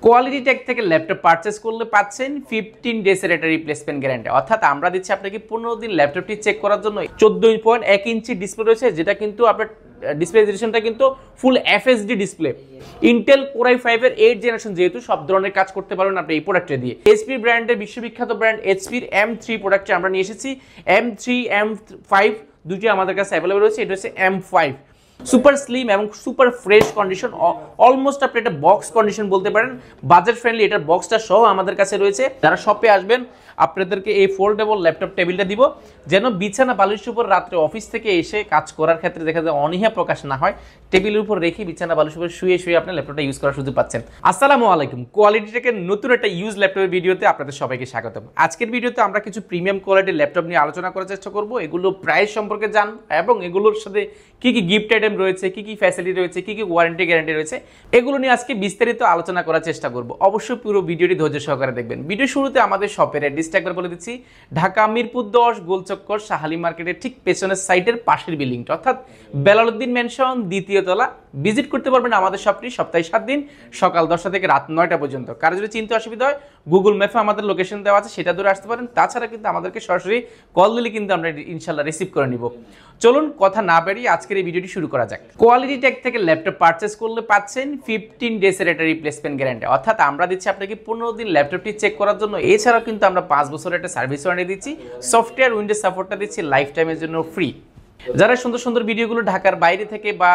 Quality take থেকে laptop purchase করলে পাচ্ছেন 15 ডেজের একটা রিপ্লেসমেন্ট গ্যারান্টি। অর্থাৎ আমরা দিচ্ছি আপনাকে 15 দিন ল্যাপটপটি চেক করার জন্য। 14.1 ইঞ্চি ডিসপ্লে রয়েছে, যেটা কিন্তু আপনার ডিসপ্লে রেজোলিউশনটা কিন্তু full FSD display. Intel core i5 এর 8 জেনারেশন, যেহেতু সব ধরনের কাজ করতে পারবেন আপনি এই প্রোডাক্টটা দিয়ে। এইচপি ব্র্যান্ডের বিশ্ববিখ্যাত ব্র্যান্ড এইচপির M3 প্রোডাক্টটি আমরা নিয়ে এসেছি। M3 M5 দুটি আমাদের কাছে অ্যাভেলেবল রয়েছে। এটা হচ্ছে M5, সুপার স্লিম এবং সুপার ফ্রেশ কন্ডিশন, অলমোস্ট আপনি এটা বক্স কন্ডিশন বলতে পারেন। বাজেট ফ্রেন্ডলি এটার বক্সটা সহ আমাদের কাছে রয়েছে। যারা শপে আসবেন আপনাদেরকে এই ফোল্ডেবল ল্যাপটপ টেবিলটা দিব, যেন বিছানা বালিশের উপর রাত্রে অফিস থেকে এসে কাজ করার ক্ষেত্রে দেখা যায় অনীহা প্রকাশ না হয়। টেবিলের উপর রেখে বিছানা বালিশের উপর শুয়ে শুয়ে আপনি ল্যাপটপটা ইউজ করার সুযোগ পাচ্ছেন। আসসালামু আলাইকুম, কোয়ালিটি টেকের নতুন একটা ইউজ ল্যাপটপের ভিডিওতে আপনাদের সবাইকে স্বাগতম। আজকের ভিডিওতে আমরা কিছু প্রিমিয়াম কোয়ালিটির ল্যাপটপ নিয়ে আলোচনা করার চেষ্টা করব। এগুলো প্রাইস সম্পর্কে জান এবং এগুলোর সাথে কি কি গিফট আইটেম রয়েছে, কি কি ফ্যাসিলিটি রয়েছে, কি কি ওয়ারেন্টি গ্যারান্টি রয়েছে, এগুলো নিয়ে আজকে বিস্তারিত আলোচনা করার চেষ্টা করব। অবশ্যই পুরো ভিডিওটি ধৈর্য সহকারে দেখবেন। ভিডিও শুরুতে আমাদের শপের অ্যাড্রেসটা একবার বলে দিচ্ছি। ঢাকা মিরপুর 10 গোলচক্কর সাহালি মার্কেটের ঠিক পেছনের সাইডের পাশের বিল্ডিংটা, অর্থাৎ বেলালউদ্দিন ম্যানশন, দ্বিতীয় তলা। ভিজিট করতে পারবেন আমাদের শপটি সপ্তাহে 7 দিন সকাল 10টা থেকে রাত 9টা পর্যন্ত। কারো যদি চিন্তা অসুবিধা হয় গুগল ম্যাপে আমাদের লোকেশন দেওয়া আছে, সেটা ধরে আসতে পারেন। তাছাড়া কিন্তু আমাদেরকে সরাসরি কল দিলে কিন্তু আমরা ইনশাল্লাহ রিসিভ করে নিব। চলুন কথা না বেরিয়ে আজকের এই ভিডিওটি শুরু করা যাক। কোয়ালিটি টেক থেকে ল্যাপটপ পারচেজ করলে পাচ্ছেন 15 ডেজের একটা রিপ্লেসমেন্ট গ্যারান্টি। অর্থাৎ আমরা দিচ্ছি আপনাকে 15 দিন ল্যাপটপটি চেক করার জন্য। এছাড়াও কিন্তু আমরা 5 বছরের একটা সার্ভিস ওয়ারেন্টি দিচ্ছি। সফটওয়্যার উইন্ডোজ সাপোর্টটা দিচ্ছি লাইফ টাইমের জন্য ফ্রি। যারা সুন্দর সুন্দর ভিডিওগুলো ঢাকার বাইরে থেকে বা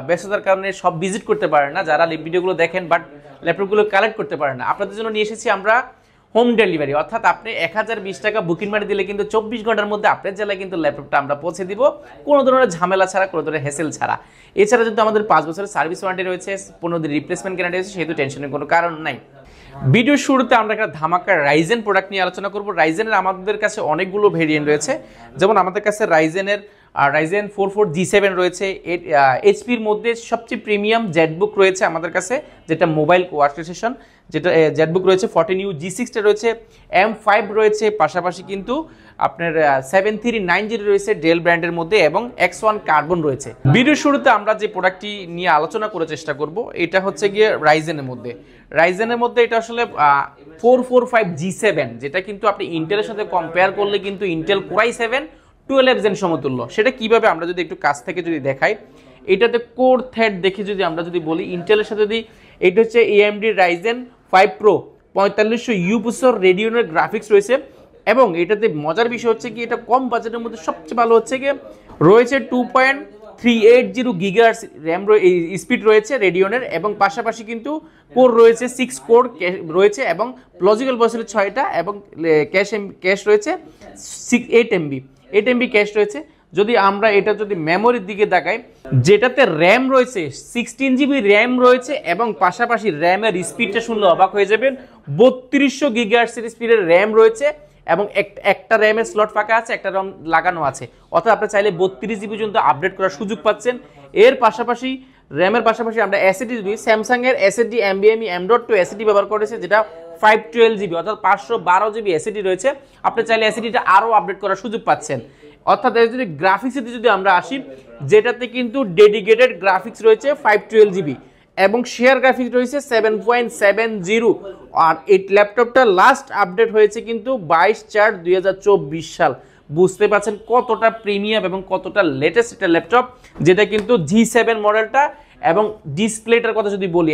ব্যস্ততার কারণে সব ভিজিট করতে পারেন না, যারা ভিডিওগুলো দেখেন বাট ল্যাপটপগুলো কালেক্ট করতে পারেন না, আপনাদের জন্য নিয়ে এসেছি আমরা হোম ডেলিভারি। অর্থাৎ আপনি 1020 টাকা বুকিং মানি দিলে কিন্তু 24 ঘন্টার মধ্যে আপনার জেলায় কিন্তু ল্যাপটপটা আমরা পৌঁছে দিব, কোনো ধরনের ঝামেলা ছাড়া, কোনো ধরনের হেসেল ছাড়া। এছাড়া যদি আমাদের 5 বছরের সার্ভিস ওয়ারেন্টি রয়েছে, 15 দিন রিপ্লেসমেন্ট গ্যারান্টি রয়েছে, সেহেতু টেনশনের কোনো কারণ নাই। ভিডিও শুরুতে আমরা একটা ধামাকা রাইজেন প্রোডাক্ট নিয়ে আলোচনা করব। রাইজেনের আমাদের কাছে অনেকগুলো ভেরিয়েন্ট রয়েছে, যেমন আমাদের কাছে রাইজেনের রাইজেন 44 G7 রয়েছে। এইচপির মধ্যে সবচেয়ে প্রিমিয়াম জেটবুক রয়েছে আমাদের কাছে, যেটা মোবাইল ওয়ার্কস্টেশন, যেটা জেটবুক রয়েছে। 14U G6টা রয়েছে, M5 রয়েছে, পাশাপাশি কিন্তু আপনার 7390 রয়েছে ডেল ব্র্যান্ডের মধ্যে, এবং X1 কার্বন রয়েছে। ভিডিও শুরুতে আমরা যে প্রোডাক্টটি নিয়ে আলোচনা করার চেষ্টা করব, এটা হচ্ছে গিয়ে রাইজেনের মধ্যে এটা আসলে 445 G7, যেটা কিন্তু আপনি ইন্টেলের সাথে কম্পেয়ার করলে কিন্তু ইন্টেল কোর i7 12 জেন সমতুল্য। সেটা কিভাবে আমরা যদি একটু কাছ থেকে যদি দেখাই, এটাতে কোর থ্রেড দেখে যদি আমরা যদি বলি, ইন্টেলের সাথে যদি এটা হচ্ছে AMD Ryzen 5 Pro 4500U processor, রেডিয়নের গ্রাফিক্স রয়েছে। এবং এটাতে মজার বিষয় হচ্ছে কি, এটা কম বাজেটের মধ্যে সবচেয়ে ভালো হচ্ছে কি রয়েছে 2.380 GHz র্যাম স্পিড রয়েছে রেডিয়নের, এবং পাশাপাশি কিন্তু কোর রয়েছে 6 কোর রয়েছে, এবং লজিক্যাল প্রসেসর 6টা, এবং ক্যাশ রয়েছে 8 MB ক্যাশ রয়েছে। যদি আমরা এটা যদি মেমোরির দিকে দেখাই, যেটাতে র্যাম রয়েছে 16 GB র্যাম রয়েছে, এবং পাশাপাশি র্যামের স্পিডটা শুনলে অবাক হয়ে যাবেন, 3200 GHz স্পিডের র্যাম রয়েছে, এবং একটা র্যামের স্লট ফাঁকা আছে, একটা র্যাম লাগানো আছে। অর্থাৎ আপনি চাইলে 32 GB পর্যন্ত আপডেট করার সুযোগ পাচ্ছেন। এর পাশাপাশি র্যামের পাশাপাশি আমরা এসএসডি দিই, স্যামসাং এর এসএসডি NVMe M.2 এসএসডি ব্যবহার করেছে, যেটা 512 GB, অর্থাৎ 512 GB এসএসডি রয়েছে। আপনি চাইলে এসএসডিটা আরও আপডেট করার সুযোগ পাচ্ছেন। অর্থাৎ যদি গ্রাফিক্সের যদি আমরা আসি, যেটাতে কিন্তু ডেডিকেটেড গ্রাফিক্স রয়েছে 512 GB, এবং শেয়ার গ্রাফিক্স রয়েছে 7.70। আর এই ল্যাপটপটা লাস্ট আপডেট হয়েছে কিন্তু 22/4/2024 সাল। বুঝতে পারছেন কতটা প্রিমিয়াম এবং কতটা লেটেস্ট একটা ল্যাপটপ, যেটা কিন্তু G7 মডেলটা। এবং ডিসপ্লেটার কথা যদি বলি,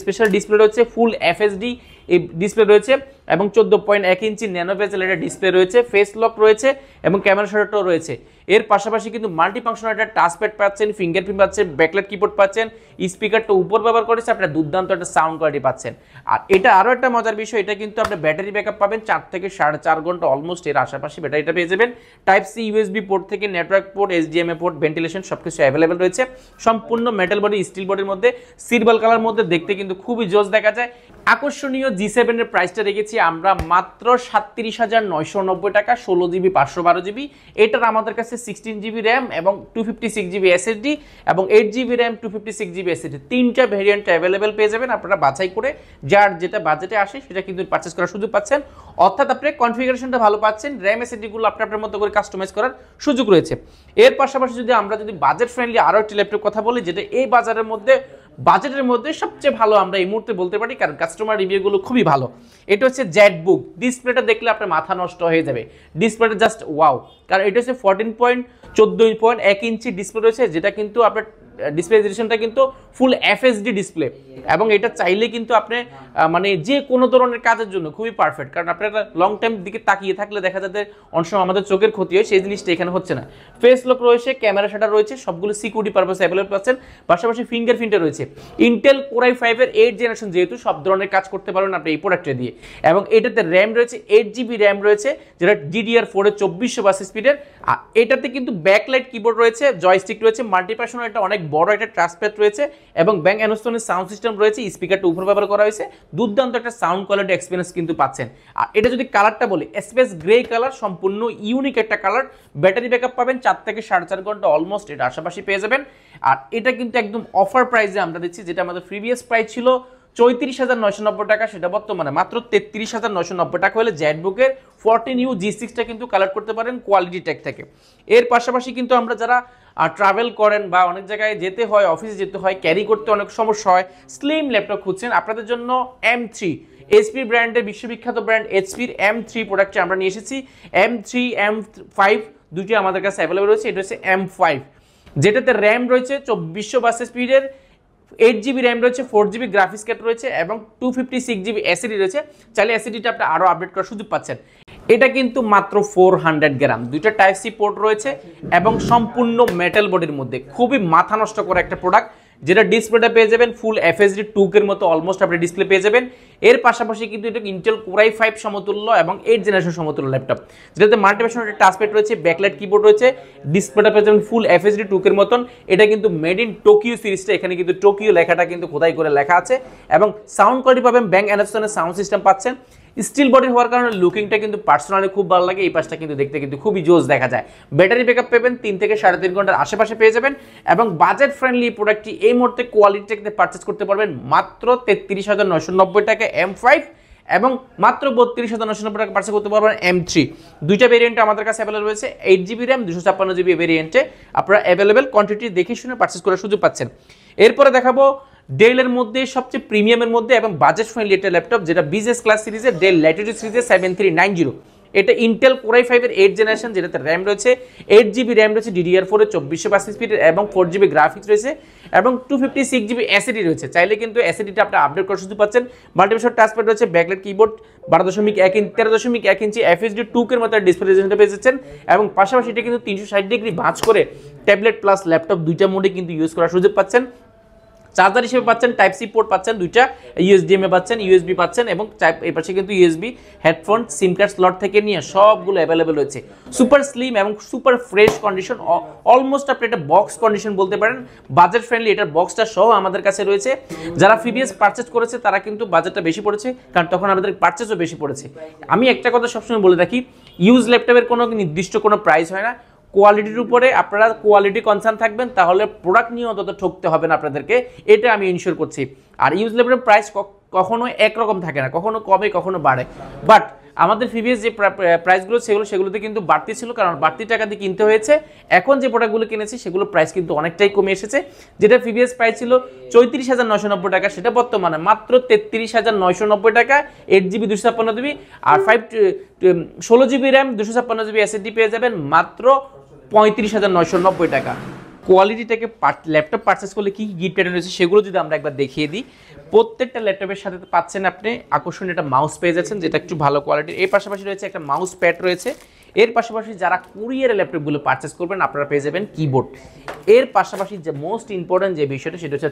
স্পেশাল ডিসপ্লে রয়েছে, ফুল এফএসডি এই ডিসপ্লে রয়েছে, এবং 14.1 ইঞ্চি ন্যানো বেজেল এটা ডিসপ্লে রয়েছে, ফেস লক রয়েছে, এবং ক্যামেরা শাটারও রয়েছে। এর পাশাপাশি কিন্তু মাল্টি ফাংশনাল একটা টাচপ্যাড পাচ্ছেন, ফিঙ্গারপ্রিন্ট পাচ্ছেন, ব্যাকলাইট কিবোর্ড পাচ্ছেন, স্পিকারটা উপর ব্যবহার করেছে, আপনার দুর্দান্ত একটা সাউন্ড কোয়ালিটি পাচ্ছেন। আর এটা আরও একটা মজার বিষয়, এটা কিন্তু আপনি ব্যাটারি ব্যাকআপ পাবেন 4 থেকে 4.5 ঘন্টা, অলমোস্ট এর আশেপাশে ব্যাটারিটা পেয়ে যাবেন। Type-C USB পোর্ট থেকে network port, HDMI port, ventilation সবকিছু অ্যাভেলেবেল রয়েছে। সম্পূর্ণ মেটাল বডি, স্টিল বডির মধ্যে, সিলভার কালার মধ্যে, দেখতে কিন্তু খুবই জোস দেখা যায়। আকর্ষণীয় G7 এর প্রাইসটা রেখেছি আমরা মাত্র 37,990 টাকা, 16 GB 512 GB। এটার আমাদের কাছে 16 GB র্যাম এবং 256 GB SSD, এবং 8 GB র্যাম 256 GB SSD, তিনটা ভেরিয়েন্ট অ্যাভেলেবেল পেয়ে যাবেন। আপনারা বাছাই করে যার যেটা বাজেটে আসে সেটা কিন্তু পারচেজ করার সুযোগ পাচ্ছেন। অর্থাৎ আপনি কনফিগারেশনটা ভালো পাচ্ছেন, র্যাম SSD-গুলো আপনার মতো করে কাস্টমাইজ করার সুযোগ রয়েছে। এর পাশাপাশি যদি আমরা বাজেট ফ্রেন্ডলি আরও একটি ল্যাপটপ কথা বলি, যেটা এই বাজারের মধ্যে বাজেটের মধ্যে সবচেয়ে ভালো আমরা এই মুহূর্তে বলতে পারি, কারণ কাস্টমার রিভিউগুলো খুবই ভালো। এটা হচ্ছে জেড বুক। ডিসপ্লেটা দেখলে আপনার মাথা নষ্ট হয়ে যাবে, ডিসপ্লেটা জাস্ট ওয়াও। কারণ এটা হচ্ছে 14.1 ইঞ্চি ডিসপ্লে রয়েছে, যেটা কিন্তু আপনার ডিসপ্লে রেজোলিউশনটা কিন্তু ফুল এফএসডি ডিসপ্লে, এবং এটা চাইলে কিন্তু আপনি মানে যে কোনো ধরনের কাজের জন্য খুবই পারফেক্ট। কারণ আপনার লং টাইম দিকে তাকিয়ে থাকলে দেখা যাচ্ছে অনেক সময় আমাদের চোখের ক্ষতি হয়, সেই জিনিসটা এখানে হচ্ছে না। ফেস লক রয়েছে, ক্যামেরা শাটার রয়েছে, সবগুলো সিকিউরিটি পারপাসে অ্যাভেলেবল পাচ্ছেন। পাশাপাশি ফিঙ্গারপ্রিন্টে রয়েছে। ইন্টেল কোর i5 এর 8 জেনারেশন, যেহেতু সব ধরনের কাজ করতে পারবেন আপনি এই প্রোডাক্টটা দিয়ে। এবং এটাতে র্যাম রয়েছে 8GB র্যাম রয়েছে, যেটা DDR4 এর 2400 স্পিডের। আর এটাতে কিন্তু ব্যাকলাইট কিবোর্ড রয়েছে, জয়স্টিক রয়েছে, মাল্টিপার্সোনাল একটা অনেক বড় একটা ট্রাসপ্যাড রয়েছে, এবং ব্যাং অ্যানোস্টোনের সাউন্ড সিস্টেম রয়েছে, স্পিকারটা উপর ব্যবহার করা হয়েছে। দুর্দান্ত একটা সাউন্ড কোয়ালিটি এক্সপিরিয়েন্স কিন্তু পাচ্ছেন। আর এটা যদি কালারটা বলি, স্পেস গ্রে কালার, সম্পূর্ণ ইউনিক একটা কালার। ব্যাটারি ব্যাকআপ পাবেন 4 থেকে 4.5 ঘন্টা অলমোস্ট, এটা আশেপাশে পেয়ে যাবেন। আর এটা কিন্তু একদম অফার প্রাইসে আমরা দিচ্ছি, যেটা আমাদের প্রিভিয়াস প্রাইস ছিল 34,990 টাকা, সেটা বর্তমানে মাত্র 33,990 টাকা হলে জেডবুকের 14U G6টা কিন্তু কালেক্ট করতে পারেন কোয়ালিটি টেক থেকে। এর পাশাপাশি কিন্তু আমরা যারা ট্রাভেল করেন বা অনেক জায়গায় যেতে হয়, অফিসে যেতে হয়, ক্যারি করতে অনেক সমস্যা হয়, স্লিম ল্যাপটপ খুঁজছেন, আপনাদের জন্য M3 এইচপি ব্র্যান্ডের বিশ্ববিখ্যাত ব্র্যান্ড এইচপির M3 প্রোডাক্টটি আমরা নিয়ে এসেছি। M3 M5 দুটি আমাদের কাছে অ্যাভেলেবল রয়েছে। এটা হচ্ছে M5, যেটাতে র্যাম রয়েছে 2400 স্পিডের, 8GB র্যাম রয়েছে, 4GB গ্রাফিক্স কার্ড রয়েছে, এবং 256GB এসএসডি রয়েছে। চাইলে এসএসডিটা আপনি আরও আপডেট করার সুযোগ পাচ্ছেন। এটা কিন্তু মাত্র 400 গ্রাম, দুইটা টাইপ সি পোর্ট রয়েছে, এবং সম্পূর্ণ মেটাল বডির মধ্যে খুবই মাথা নষ্ট করা একটা প্রোডাক্ট, যেটা ডিসপ্লেটা পেয়ে যাবেন ফুল এফএসডি 2 মতো অলমোস্ট আপনি ডিসপ্লে পেয়ে যাবেন। এর পাশাপাশি কিন্তু এটা ইন্টেল কোর i5 সমতুল্য এবং 8 জেনারেশন সমতুল্য ল্যাপটপ, যেটাতে মাল্টিপার্সোনাল একটা টাচপ্যাড রয়েছে, ব্যাকলাইট কিবোর্ড রয়েছে, ডিসপ্লেটা পেয়ে যাবেন ফুল এফএসডি 2 মতন। এটা কিন্তু মেড ইন টোকিও সিরিজটা, এখানে কিন্তু টোকিও লেখাটা কিন্তু খোদাই করে লেখা আছে, এবং সাউন্ড কোয়ালিটি পাবেন ব্যাং অ্যানোস্টোনের সাউন্ড সিস্টেম পাচ্ছেন। স্টিল বডি হওয়ার কারণে লুকিংটা কিন্তু পার্সোনালি খুব ভালো লাগে, এই পাশটা কিন্তু দেখতে কিন্তু খুবই জোস দেখা যায়। ব্যাটারি ব্যাকআপ পাবেন 3 থেকে 3.5 ঘন্টার আশেপাশে পেয়ে যাবেন, এবং বাজেট ফ্রেন্ডলি প্রোডাক্টটি এই মুহূর্তে কোয়ালিটিতে পারচেস করতে পারবেন মাত্র 33,990 টাকা M5, এবং মাত্র 32,990 টাকা পারচেস করতে পারবেন M3। দুইটা ভেরিয়েন্টে আমাদের কাছে অ্যাভেলেবল রয়েছে, 8GB র্যাম 256GB ভেরিয়েন্টে আপনারা অ্যাভেলেবল কোয়ান্টিটি দেখে শুনে পারচেস করার সুযোগ পাচ্ছেন। এরপরে দেখাবো ডেলের মধ্যে সবচেয়ে প্রিমিয়ামের মধ্যে এবং বাজেট ফ্রেন্ডলি একটা ল্যাপটপ, যেটা বিজনেস ক্লাস সিরিজের ডেল ল্যাটিটিউড সিরিজের 7390। এটা ইন্টেল কোর i5 এর 8 জেনারেশন, যেটাতে র্যাম রয়েছে 8GB র্যাম রয়েছে, DDR4 এর 2400 স্পিডের, এবং 4GB গ্রাফিক্স রয়েছে, এবং 256GB এসএসডি রয়েছে। চাইলে কিন্তু এসএসডিটা আপনি আপডেট করার সুযোগ পাচ্ছেন। মাল্টিপার্সোনাল টাচপ্যাড রয়েছে, ব্যাকলাইট কিবোর্ড, 13.1 ইঞ্চি এফএসডি 2 মতো ডিসপ্লে রেজোলিউশনটা পেয়ে যাচ্ছেন, এবং পাশাপাশি এটা কিন্তু 360 ডিগ্রি ভাঁজ করে ট্যাবলেট প্লাস ল্যাপটপ দুইটা মোডে কিন্তু ইউজ করার সুযোগ পাচ্ছেন। চার্জার হিসেবে পাচ্ছেন টাইপ সি পোর্ট পাচ্ছেন, দুইটা ইউএসডিএমএ পাচ্ছেন, ইউএসবি পাচ্ছেন, এবং এই পাশে কিন্তু ইউএসবি হেডফোন সিম কার্ড স্লট থেকে নিয়ে সবগুলো অ্যাভেলেবেল রয়েছে। সুপার স্লিম এবং সুপার ফ্রেশ কন্ডিশন, অলমোস্ট আপনি এটা বক্স কন্ডিশন বলতে পারেন। বাজেট ফ্রেন্ডলি এটার বক্সটা সহ আমাদের কাছে রয়েছে। যারা প্রিভিয়াস পারচেজ করেছে তারা কিন্তু বাজেটটা বেশি পড়েছে, কারণ তখন আমাদের পারচেজও বেশি পড়েছে। আমি একটা কথা সবসময় বলে রাখি, ইউজ ল্যাপটপের কোনো নির্দিষ্ট কোনো প্রাইস হয় না, কোয়ালিটির উপরে আপনারা কোয়ালিটি কনসার্ন থাকবেন, তাহলে প্রোডাক্ট নিয়ে অন্তত ঠকতে হবে না আপনাদেরকে, এটা আমি ইনশিওর করছি। আর ইউজ ল্যাপটপের প্রাইস কখনো একরকম থাকে না, কখনো কমে কখনো বাড়ে। বাট আমাদের প্রিভিয়াস যে প্রাইসগুলো সেগুলোতে কিন্তু বাড়তি ছিল, কারণ বাড়তি টাকা দিয়ে কিনতে হয়েছে। এখন যে প্রোডাক্টগুলো কিনেছি সেগুলোর প্রাইস কিন্তু অনেকটাই কমে এসেছে। যেটা প্রিভিয়াস প্রাইস ছিল 34,990 টাকা, সেটা বর্তমানে মাত্র 33,990 টাকা। 8GB 256GB আর 16GB র্যাম 256GB এসএসডি পেয়ে যাবেন মাত্র 35,990 টাকা। কোয়ালিটিটাকে ল্যাপটপ পারচেস করলে কি গিফট প্যাটার্ন রয়েছে সেগুলো যদি আমরা একবার দেখিয়ে দিই। প্রত্যেকটা ল্যাপটপের সাথে পাচ্ছেন আপনি আকর্ষণীয় একটা মাউস পেয়ে যাচ্ছেন, যেটা একটু ভালো কোয়ালিটির। এর পাশাপাশি রয়েছে একটা মাউস প্যাড রয়েছে। এর পাশাপাশি যারা কুরিয়ারে ল্যাপটপগুলো পারচেস করবেন আপনারা পেয়ে যাবেন কিবোর্ড। এর পাশাপাশি যে মোস্ট ইম্পর্টেন্ট যে বিষয়টা সেটা হচ্ছে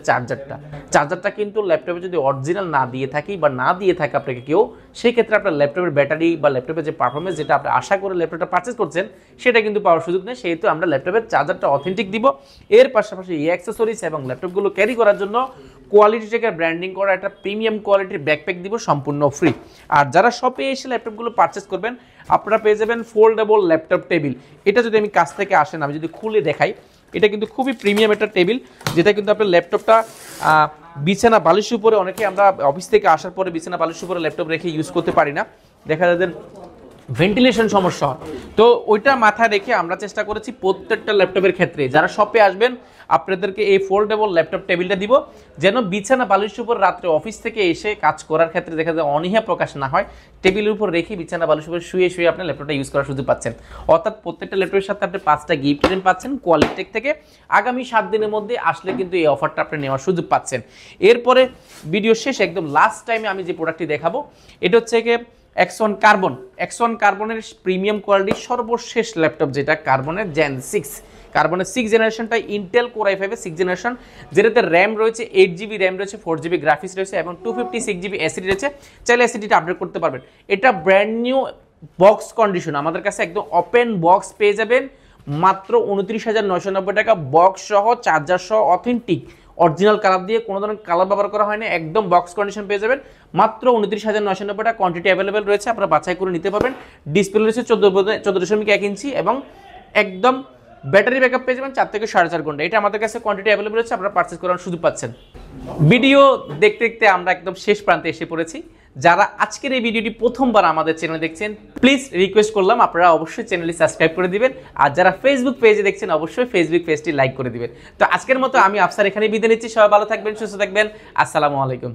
চার্জারটা কিন্তু ল্যাপটপে যদি অরিজিনাল না দিয়ে থাকি বা না দিয়ে থাকে আপনাকে কেউ, সেই ক্ষেত্রে আপনার ল্যাপটপের ব্যাটারি বা ল্যাপটপের যে পারফরমেন্স যেটা আপনি আশা করে ল্যাপটপটা পারচেস করছেন সেটা কিন্তু পাওয়ার সুযোগ নেই, সেহেতু আমরা ল্যাপটপের চার্জারটা অথেন্টিক দিব। এর পাশাপাশি এই অ্যাক্সেসরিজ এবং ল্যাপটপগুলো ক্যারি করার জন্য কোয়ালিটি থেকে ব্র্যান্ডিং করা একটা প্রিমিয়াম কোয়ালিটির ব্যাকপ্যাক দিব সম্পূর্ণ ফ্রি। আর যারা শপে এসে ল্যাপটপগুলো পারচেস করবেন আপনারা পেয়ে যাবেন ফোল্ডেবল ল্যাপটপ টেবিল। এটা যদি আমি কাছ থেকে আসেন, আমি যদি খুলে দেখাই, এটা কিন্তু খুবই প্রিমিয়াম একটা টেবিল, যেটা কিন্তু আপনার ল্যাপটপটা বিছানা বালিশের উপরে, অনেকে আমরা অফিস থেকে আসার পরে বিছানা বালিশের উপরে ল্যাপটপ রেখে ইউজ করতে পারি না, দেখা যায় ভেন্টিলেশন সমস্যা হয়। তো ওইটা মাথায় রেখে আমরা চেষ্টা করেছি প্রত্যেকটা ল্যাপটপের ক্ষেত্রে যারা শপে আসবেন আপনাদেরকে এই ফোল্ডেবল ল্যাপটপ টেবিলটা দিব, যেন বিছানা বালিশের উপর রাত্রে অফিস থেকে এসে কাজ করার ক্ষেত্রে দেখা যায় অনীহা প্রকাশ না হয়। টেবিলের উপর রেখে বিছানা বালিশের উপর শুয়ে শুয়ে আপনি ল্যাপটপটা ইউজ করার সুযোগ পাচ্ছেন। অর্থাৎ প্রত্যেকটা ল্যাপটপের সাথে আপনি 5টা গিফট আইটেম পাচ্ছেন কোয়ালিটেক থেকে। আগামী 7 দিনের মধ্যে আসলে কিন্তু এই অফারটা আপনি নেওয়ার সুযোগ পাচ্ছেন। এরপরে ভিডিও শেষ একদম লাস্ট টাইমে আমি যে প্রোডাক্টটি দেখাবো এটা হচ্ছে কি X1 কার্বন। X1 কার্বনের প্রিমিয়াম কোয়ালিটির সর্বশেষ ল্যাপটপ, যেটা কার্বনের জেন 6, কার্বনের 6 জেনারেশনটা ইন্টেল কোর i5 এর 6 জেনারেশন, যেটাতে র্যাম রয়েছে 8GB, র্যাম রয়েছে 4GB, গ্রাফিক্স রয়েছে এবং 256GB এসএসডি রয়েছে। চাইলে এসএসডিটা আপডেট করতে পারবেন। এটা ব্র্যান্ড নিউ বক্স কন্ডিশন, আমাদের কাছে একদম ওপেন বক্স পেয়ে যাবেন মাত্র 29,990 টাকা, বক্স সহ চার্জার সহ অথেন্টিক অরিজিনাল কালার দিয়ে, কোনো ধরনের কালার ব্যবহার করা হয় না, একদম বক্স কন্ডিশন পেয়ে যাবেন মাত্র 29,990 টাকা। কোয়ান্টিটি অ্যাভেলেবেল রয়েছে, আপনারা বাছাই করে নিতে পারবেন। ডিসপ্লে রয়েছে 14.1 ইঞ্চি এবং একদম ব্যাটারি ব্যাকআপ পেয়ে যাবেন 4 থেকে 4.5 ঘন্টা। এটা আমাদের কাছে কোয়ান্টিটি অ্যাভেলেবল রয়েছে, আপনারা পারচেজ করার সুযোগ পাচ্ছেন। ভিডিও দেখতে দেখতে আমরা একদম শেষ প্রান্তে এসে পড়েছি। যারা আজকের এই ভিডিওটি প্রথমবার আমাদের চ্যানেলে দেখছেন, প্লিজ রিকোয়েস্ট করলাম আপনারা অবশ্যই চ্যানেলটি সাবস্ক্রাইব করে দিবেন। আর যারা ফেসবুক পেজে দেখছেন অবশ্যই ফেসবুক পেজটি লাইক করে দিবেন। তো আজকের মতো আমি আফসার এখানে বিদায় নিচ্ছি। সবাই ভালো থাকবেন, সুস্থ থাকবেন। আসসালামু আলাইকুম।